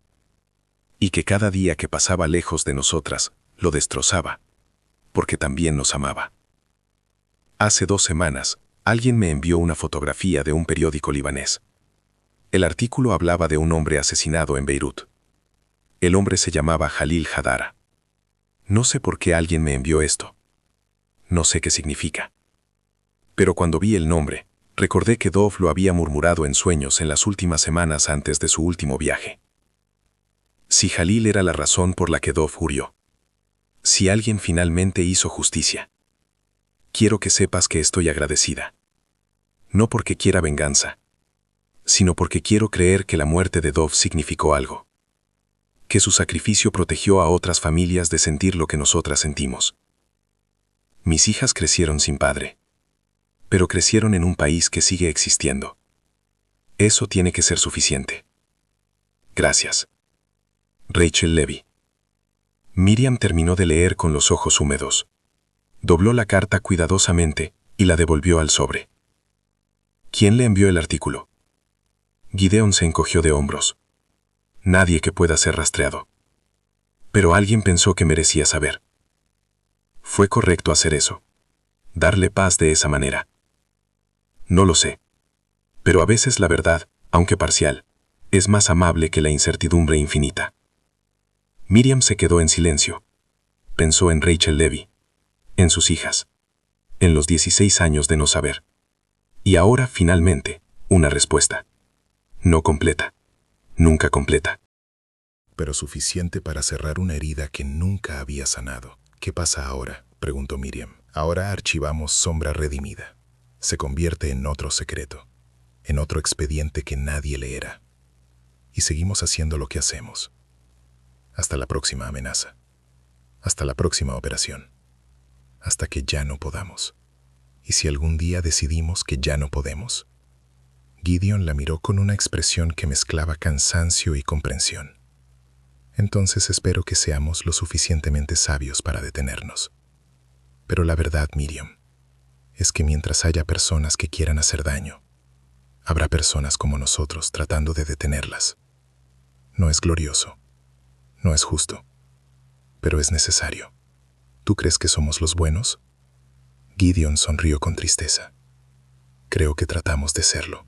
Y que cada día que pasaba lejos de nosotras, lo destrozaba. Porque también nos amaba. Hace 2 semanas, alguien me envió una fotografía de un periódico libanés. El artículo hablaba de un hombre asesinado en Beirut. El hombre se llamaba Jalil Hadara. No sé por qué alguien me envió esto. No sé qué significa. Pero cuando vi el nombre, recordé que Dov lo había murmurado en sueños en las últimas semanas antes de su último viaje. Si Jalil era la razón por la que Dov murió. Si alguien finalmente hizo justicia. Quiero que sepas que estoy agradecida. No porque quiera venganza, sino porque quiero creer que la muerte de Dov significó algo. Que su sacrificio protegió a otras familias de sentir lo que nosotras sentimos. Mis hijas crecieron sin padre. Pero crecieron en un país que sigue existiendo. Eso tiene que ser suficiente. Gracias. Rachel Levy. Miriam terminó de leer con los ojos húmedos. Dobló la carta cuidadosamente y la devolvió al sobre. ¿Quién le envió el artículo? Gideon se encogió de hombros. Nadie que pueda ser rastreado. Pero alguien pensó que merecía saber. Fue correcto hacer eso. Darle paz de esa manera. No lo sé. Pero a veces la verdad, aunque parcial, es más amable que la incertidumbre infinita. Miriam se quedó en silencio. Pensó en Rachel Levy, en sus hijas, en los 16 años de no saber. Y ahora, finalmente, una respuesta. No completa. Nunca completa. Pero suficiente para cerrar una herida que nunca había sanado. ¿Qué pasa ahora?, preguntó Miriam. Ahora archivamos Sombra Redimida. Se convierte en otro secreto, en otro expediente que nadie leerá. Y seguimos haciendo lo que hacemos. Hasta la próxima amenaza. Hasta la próxima operación. Hasta que ya no podamos. ¿Y si algún día decidimos que ya no podemos? Gideon la miró con una expresión que mezclaba cansancio y comprensión. Entonces espero que seamos lo suficientemente sabios para detenernos. Pero la verdad, Miriam, es que mientras haya personas que quieran hacer daño, habrá personas como nosotros tratando de detenerlas. No es glorioso, no es justo, pero es necesario. ¿Tú crees que somos los buenos? Gideon sonrió con tristeza. Creo que tratamos de serlo,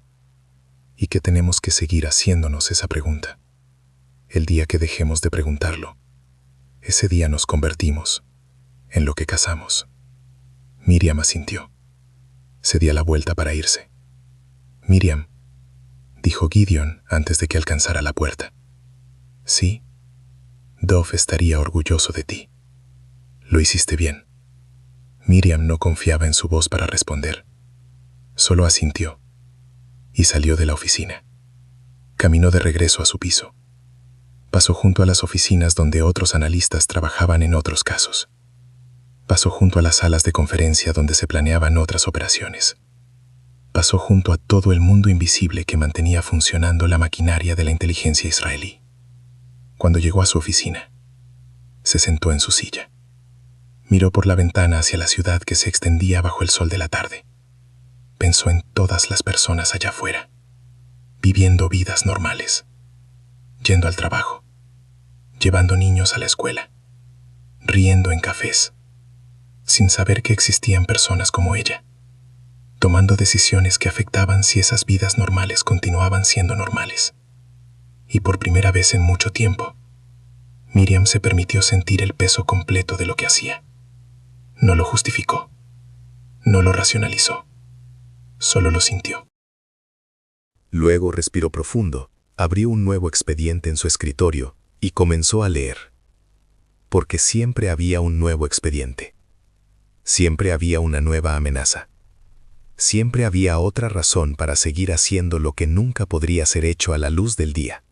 y que tenemos que seguir haciéndonos esa pregunta. El día que dejemos de preguntarlo, ese día nos convertimos en lo que cazamos. Miriam asintió. Se dio la vuelta para irse. Miriam, dijo Gideon antes de que alcanzara la puerta. Sí, Dov estaría orgulloso de ti. Lo hiciste bien. Miriam no confiaba en su voz para responder. Solo asintió y salió de la oficina. Caminó de regreso a su piso. Pasó junto a las oficinas donde otros analistas trabajaban en otros casos. Pasó junto a las salas de conferencia donde se planeaban otras operaciones. Pasó junto a todo el mundo invisible que mantenía funcionando la maquinaria de la inteligencia israelí. Cuando llegó a su oficina, se sentó en su silla. Miró por la ventana hacia la ciudad que se extendía bajo el sol de la tarde. Pensó en todas las personas allá afuera, viviendo vidas normales, yendo al trabajo, llevando niños a la escuela, riendo en cafés, sin saber que existían personas como ella, tomando decisiones que afectaban si esas vidas normales continuaban siendo normales. Y por primera vez en mucho tiempo, Miriam se permitió sentir el peso completo de lo que hacía. No lo justificó, no lo racionalizó, solo lo sintió. Luego respiró profundo, abrió un nuevo expediente en su escritorio y comenzó a leer. Porque siempre había un nuevo expediente. Siempre había una nueva amenaza. Siempre había otra razón para seguir haciendo lo que nunca podría ser hecho a la luz del día.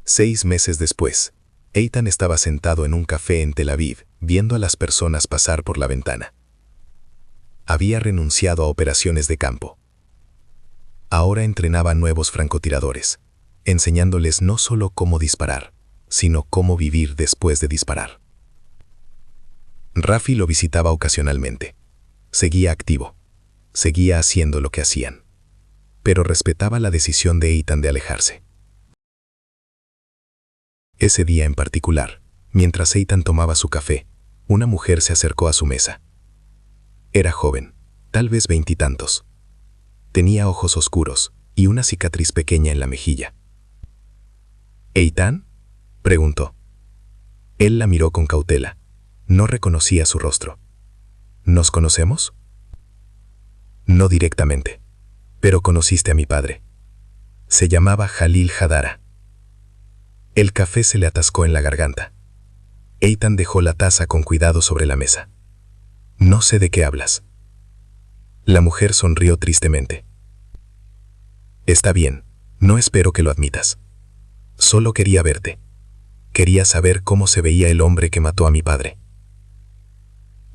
6 meses después, Eitan estaba sentado en un café en Tel Aviv, viendo a las personas pasar por la ventana. Había renunciado a operaciones de campo. Ahora entrenaba nuevos francotiradores, enseñándoles no solo cómo disparar, sino cómo vivir después de disparar. Rafi lo visitaba ocasionalmente. Seguía activo. Seguía haciendo lo que hacían. Pero respetaba la decisión de Eitan de alejarse. Ese día en particular, mientras Eitan tomaba su café, una mujer se acercó a su mesa. Era joven, tal vez 20 y tantos. Tenía ojos oscuros y una cicatriz pequeña en la mejilla. ¿Eitan?, preguntó. Él la miró con cautela. No reconocía su rostro. ¿Nos conocemos? No directamente, pero conociste a mi padre. Se llamaba Jalil Hadara. El café se le atascó en la garganta. Eitan dejó la taza con cuidado sobre la mesa. No sé de qué hablas. La mujer sonrió tristemente. Está bien, no espero que lo admitas. Solo quería verte. Quería saber cómo se veía el hombre que mató a mi padre.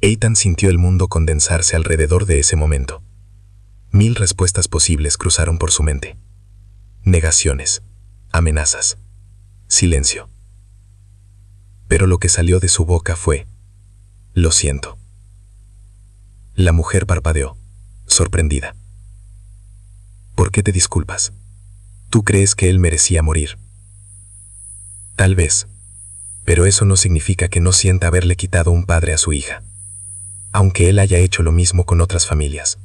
Eitan sintió el mundo condensarse alrededor de ese momento. 1000 respuestas posibles cruzaron por su mente. Negaciones, amenazas, silencio. Pero lo que salió de su boca fue: lo siento. La mujer parpadeó, sorprendida. ¿Por qué te disculpas? ¿Tú crees que él merecía morir? Tal vez, pero eso no significa que no sienta haberle quitado un padre a su hija, aunque él haya hecho lo mismo con otras familias.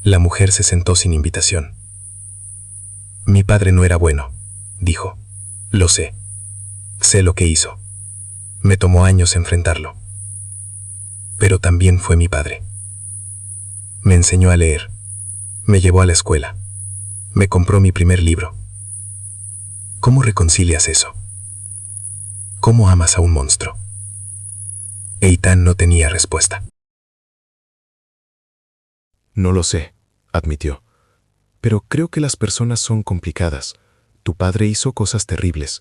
La mujer se sentó sin invitación. Mi padre no era bueno, dijo. Lo sé. Sé lo que hizo. Me tomó años enfrentarlo. Pero también fue mi padre. Me enseñó a leer. Me llevó a la escuela. Me compró mi primer libro. ¿Cómo reconcilias eso? ¿Cómo amas a un monstruo? Eitan no tenía respuesta. No lo sé, admitió. Pero creo que las personas son complicadas. Tu padre hizo cosas terribles,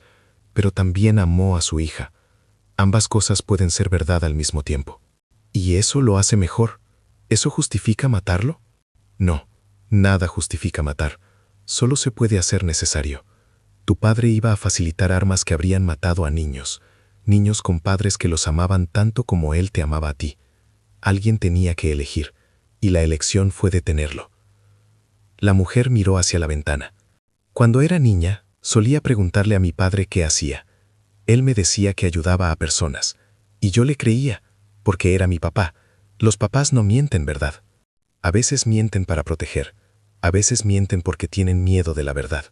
pero también amó a su hija. Ambas cosas pueden ser verdad al mismo tiempo. ¿Y eso lo hace mejor? ¿Eso justifica matarlo? No, nada justifica matar. Solo se puede hacer necesario. Tu padre iba a facilitar armas que habrían matado a niños, niños con padres que los amaban tanto como él te amaba a ti. Alguien tenía que elegir, y la elección fue detenerlo. La mujer miró hacia la ventana. Cuando era niña, solía preguntarle a mi padre qué hacía. Él me decía que ayudaba a personas, y yo le creía, porque era mi papá. Los papás no mienten, ¿verdad? A veces mienten para proteger, a veces mienten porque tienen miedo de la verdad.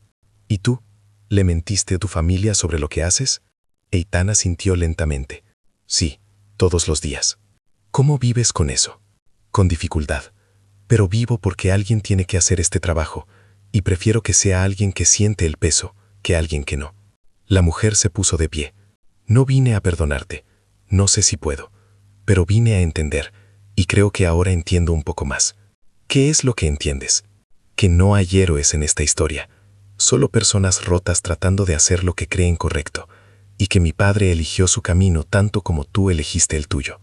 ¿Y tú? ¿Le mentiste a tu familia sobre lo que haces? Eitan asintió lentamente. Sí, todos los días. ¿Cómo vives con eso? Con dificultad. Pero vivo porque alguien tiene que hacer este trabajo, y prefiero que sea alguien que siente el peso que alguien que no. La mujer se puso de pie. No vine a perdonarte, no sé si puedo, pero vine a entender, y creo que ahora entiendo un poco más. ¿Qué es lo que entiendes? Que no hay héroes en esta historia, solo personas rotas tratando de hacer lo que creen correcto, y que mi padre eligió su camino tanto como tú elegiste el tuyo.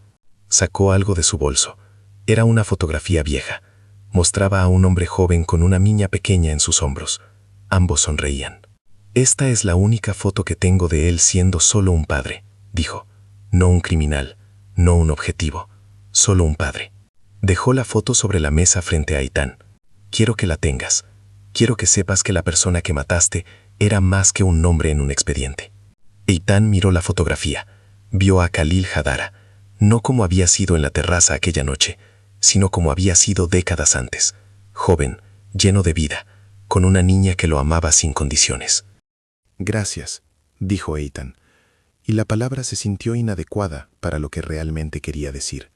Sacó algo de su bolso. Era una fotografía vieja. Mostraba a un hombre joven con una niña pequeña en sus hombros. Ambos sonreían. Esta es la única foto que tengo de él siendo solo un padre, dijo. No un criminal, no un objetivo, solo un padre. Dejó la foto sobre la mesa frente a Eitan. Quiero que la tengas. Quiero que sepas que la persona que mataste era más que un nombre en un expediente. Eitan miró la fotografía. Vio a Khalil Hadara, no como había sido en la terraza aquella noche, sino como había sido décadas antes, joven, lleno de vida, con una niña que lo amaba sin condiciones. Gracias, dijo Eitan, y la palabra se sintió inadecuada para lo que realmente quería decir.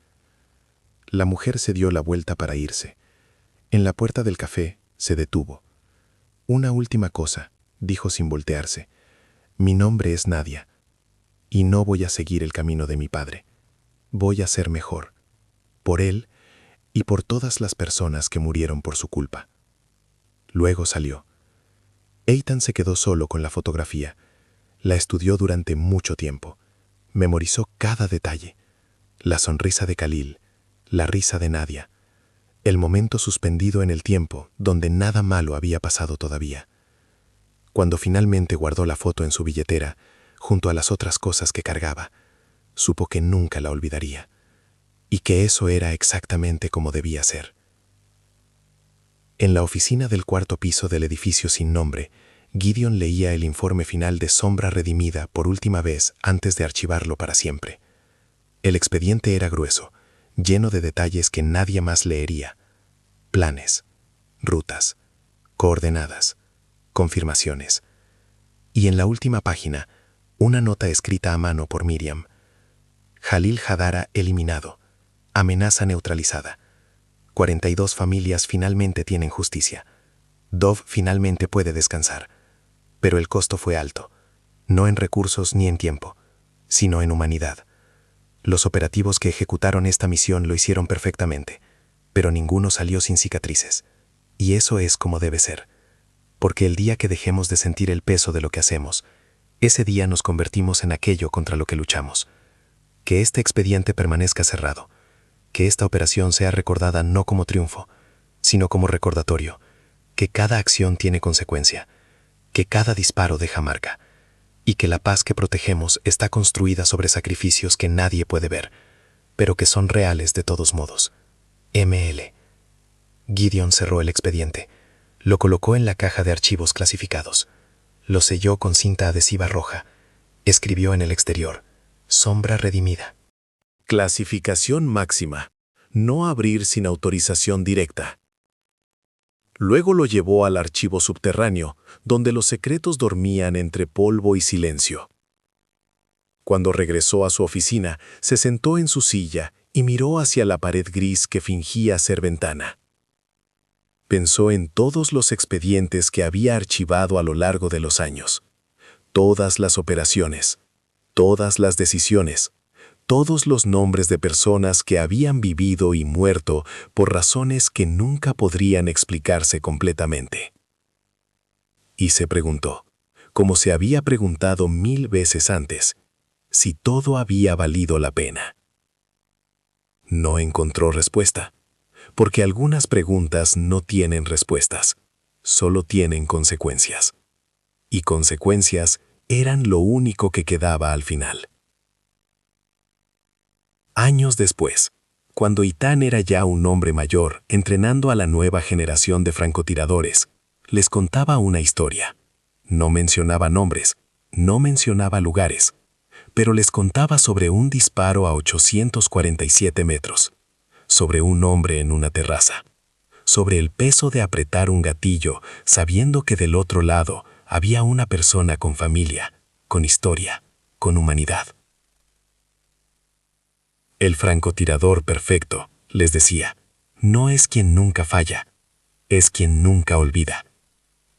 La mujer se dio la vuelta para irse. En la puerta del café se detuvo. Una última cosa, dijo sin voltearse. Mi nombre es Nadia, y no voy a seguir el camino de mi padre. Voy a ser mejor, por él y por todas las personas que murieron por su culpa. Luego salió. Eitan se quedó solo con la fotografía. La estudió durante mucho tiempo. Memorizó cada detalle. La sonrisa de Khalil, la risa de Nadia, el momento suspendido en el tiempo donde nada malo había pasado todavía. Cuando finalmente guardó la foto en su billetera, junto a las otras cosas que cargaba, supo que nunca la olvidaría, y que eso era exactamente como debía ser. En la oficina del cuarto piso del edificio sin nombre, Gideon leía el informe final de Sombra Redimida por última vez antes de archivarlo para siempre. El expediente era grueso, lleno de detalles que nadie más leería. Planes, rutas, coordenadas, confirmaciones. Y en la última página, una nota escrita a mano por Miriam. Khalil Hadara eliminado. Amenaza neutralizada. 42 familias finalmente tienen justicia. Dov finalmente puede descansar. Pero el costo fue alto. No en recursos ni en tiempo, sino en humanidad. Los operativos que ejecutaron esta misión lo hicieron perfectamente, pero ninguno salió sin cicatrices. Y eso es como debe ser. Porque el día que dejemos de sentir el peso de lo que hacemos, ese día nos convertimos en aquello contra lo que luchamos. Que este expediente permanezca cerrado. Que esta operación sea recordada no como triunfo, sino como recordatorio. Que cada acción tiene consecuencia. Que cada disparo deja marca. Y que la paz que protegemos está construida sobre sacrificios que nadie puede ver, pero que son reales de todos modos. ML. Gideon cerró el expediente. Lo colocó en la caja de archivos clasificados. Lo selló con cinta adhesiva roja. Escribió en el exterior: Sombra Redimida. Clasificación máxima. No abrir sin autorización directa. Luego lo llevó al archivo subterráneo, donde los secretos dormían entre polvo y silencio. Cuando regresó a su oficina, se sentó en su silla y miró hacia la pared gris que fingía ser ventana. Pensó en todos los expedientes que había archivado a lo largo de los años. Todas las operaciones, todas las decisiones, todos los nombres de personas que habían vivido y muerto por razones que nunca podrían explicarse completamente. Y se preguntó, como se había preguntado 1000 veces antes, si todo había valido la pena. No encontró respuesta, porque algunas preguntas no tienen respuestas, solo tienen consecuencias. Y consecuencias eran lo único que quedaba al final. Años después, Cuando Eitan era ya un hombre mayor, entrenando a la nueva generación de francotiradores, les contaba una historia. No mencionaba nombres, no mencionaba lugares, pero les contaba sobre un disparo a 847 metros, sobre un hombre en una terraza, sobre el peso de apretar un gatillo sabiendo que del otro lado había una persona con familia, con historia, con humanidad. El francotirador perfecto, les decía, no es quien nunca falla, es quien nunca olvida.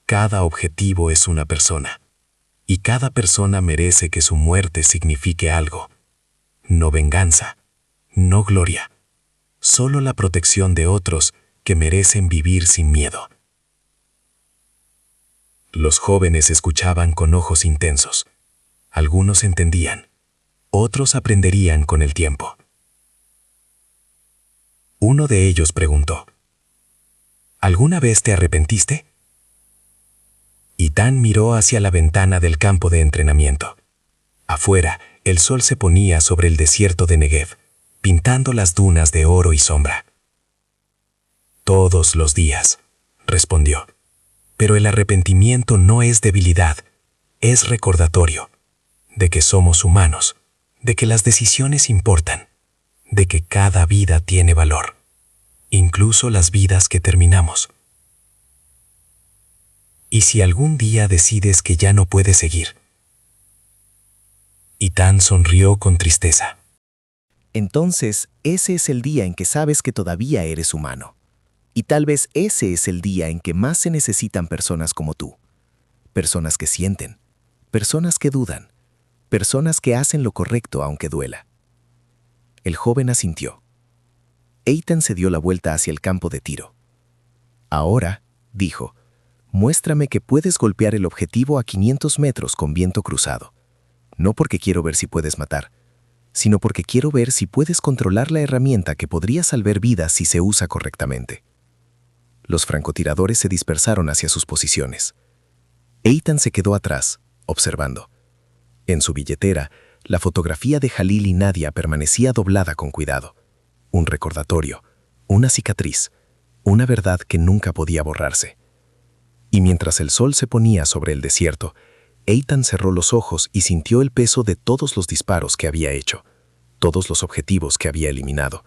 Cada objetivo es una persona, y cada persona merece que su muerte signifique algo. No venganza, no gloria, solo la protección de otros que merecen vivir sin miedo. Los jóvenes escuchaban con ojos intensos. Algunos entendían, otros aprenderían con el tiempo. Uno de ellos preguntó, ¿alguna vez te arrepentiste? Eitan miró hacia la ventana del campo de entrenamiento. Afuera, el sol se ponía sobre el desierto de Negev, pintando las dunas de oro y sombra. Todos los días, respondió. Pero el arrepentimiento no es debilidad, es recordatorio de que somos humanos, de que las decisiones importan, de que cada vida tiene valor, incluso las vidas que terminamos. ¿Y si algún día decides que ya no puedes seguir? Eitan sonrió con tristeza. Entonces, ese es el día en que sabes que todavía eres humano. Y tal vez ese es el día en que más se necesitan personas como tú. Personas que sienten, personas que dudan, personas que hacen lo correcto aunque duela. El joven asintió. Eitan se dio la vuelta hacia el campo de tiro. Ahora, dijo, muéstrame que puedes golpear el objetivo a 500 metros con viento cruzado. No porque quiero ver si puedes matar, sino porque quiero ver si puedes controlar la herramienta que podría salvar vidas si se usa correctamente. Los francotiradores se dispersaron hacia sus posiciones. Eitan se quedó atrás, observando. En su billetera, la fotografía de Jalil y Nadia permanecía doblada con cuidado. Un recordatorio, una cicatriz, una verdad que nunca podía borrarse. Y mientras el sol se ponía sobre el desierto, Eitan cerró los ojos y sintió el peso de todos los disparos que había hecho, todos los objetivos que había eliminado,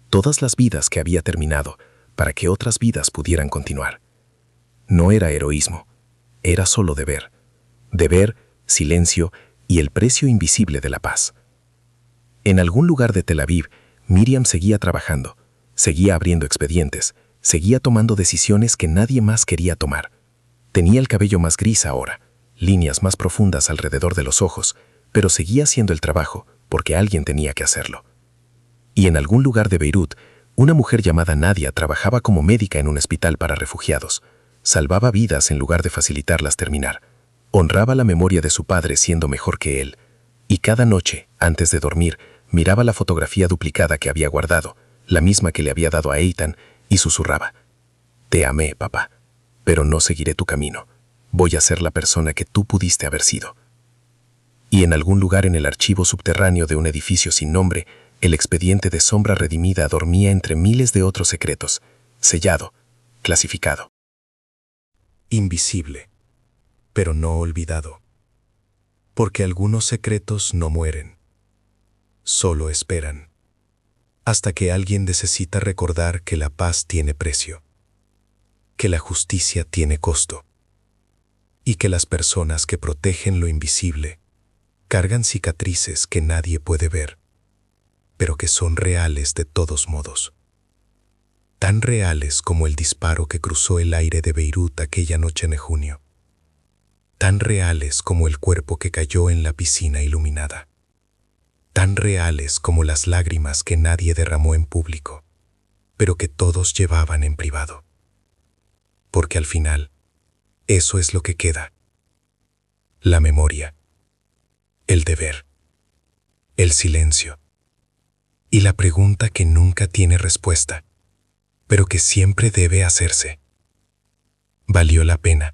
todas las vidas que había terminado, para que otras vidas pudieran continuar. No era heroísmo, era solo deber. Deber, silencio y el precio invisible de la paz. En algún lugar de Tel Aviv, Miriam seguía trabajando, seguía abriendo expedientes, seguía tomando decisiones que nadie más quería tomar. Tenía el cabello más gris ahora, líneas más profundas alrededor de los ojos, pero seguía haciendo el trabajo porque alguien tenía que hacerlo. Y en algún lugar de Beirut, una mujer llamada Nadia trabajaba como médica en un hospital para refugiados. Salvaba vidas en lugar de facilitarlas terminar. Honraba la memoria de su padre siendo mejor que él. Y cada noche, antes de dormir, miraba la fotografía duplicada que había guardado, la misma que le había dado a Eitan, y susurraba: «Te amé, papá, pero no seguiré tu camino. Voy a ser la persona que tú pudiste haber sido». Y en algún lugar en el archivo subterráneo de un edificio sin nombre, el expediente de Sombra Redimida dormía entre miles de otros secretos, sellado, clasificado. Invisible, pero no olvidado. Porque algunos secretos no mueren, solo esperan, hasta que alguien necesita recordar que la paz tiene precio, que la justicia tiene costo, y que las personas que protegen lo invisible cargan cicatrices que nadie puede ver, pero que son reales de todos modos. Tan reales como el disparo que cruzó el aire de Beirut aquella noche de junio. Tan reales como el cuerpo que cayó en la piscina iluminada. Tan reales como las lágrimas que nadie derramó en público, pero que todos llevaban en privado. Porque al final, eso es lo que queda. La memoria, el deber, el silencio. Y la pregunta que nunca tiene respuesta, pero que siempre debe hacerse: ¿valió la pena?